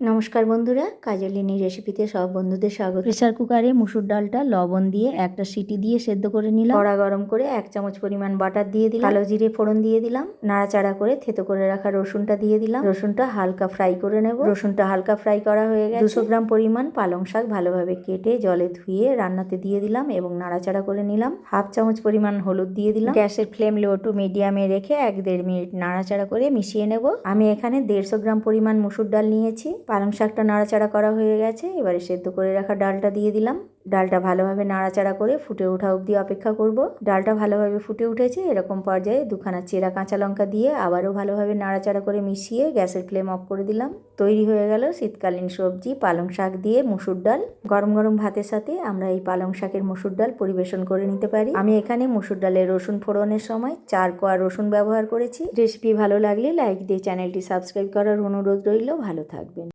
নমস্কার বন্ধুরা, কাজলিনী রেসিপিতে সব বন্ধুদের স্বাগত। প্রেসার কুকারে মুসুর ডালটা লবণ দিয়ে একটা সিটি দিয়ে সেদ্ধ করে নিলাম। কড়া গরম করে 1 চামচ পরিমাণ বাটার দিয়ে দিলাম, কালো জিরে ফোড়ন দিয়ে দিলাম, নাড়াচাড়া করে থেতো করে রাখা রসুনটা দিয়ে দিলাম। রসুনটা হালকা ফ্রাই করে নেব। রসুনটা হালকা ফ্রাই করা হয়ে গেছে। 200 গ্রাম পরিমাণ পালং শাক ভালোভাবে কেটে জলে ধুয়ে রান্নাতে দিয়ে দিলাম এবং নাড়াচাড়া করে নিলাম। 1/2 চামচ পরিমাণ হলুদ দিয়ে দিলাম। গ্যাসের ফ্লেম লো টু মিডিয়ামে রেখে 1-1.5 মিনিট নাড়াচাড়া করে মিশিয়ে নেব। আমি এখানে 150 গ্রাম পরিমাণ মুসুর ডাল নিয়েছি। পালং শাকটা নাড়াচাড়া করা হয়ে গেছে, এবারে সেদ্ধ করে রাখা ডালটা দিয়ে দিলাম। ডালটা ভালোভাবে নাড়াচাড়া করে ফুটে ওঠা অবধি অপেক্ষা করব। ডালটা ভালোভাবে ফুটে উঠেছে, এরকম পর্যায়ে 2খানা চেরা কাঁচা লঙ্কা দিয়ে আবারও ভালোভাবে নাড়াচাড়া করে মিশিয়ে গ্যাসের ফ্লেম অফ করে দিলাম। তৈরি হয়ে গেল শীতকালীন সবজি পালং শাক দিয়ে মুসুর ডাল। গরম গরম ভাতের সাথে আমরা এই পালং শাকের মুসুর ডাল পরিবেশন করে নিতে পারি। আমি এখানে মুসুর ডালের রসুন ফোড়নের সময় 4 কোয়া রসুন ব্যবহার করেছি। রেসিপি ভালো লাগলে লাইক দিয়ে চ্যানেলটি সাবস্ক্রাইব করার অনুরোধ রইল। ভালো থাকবেন।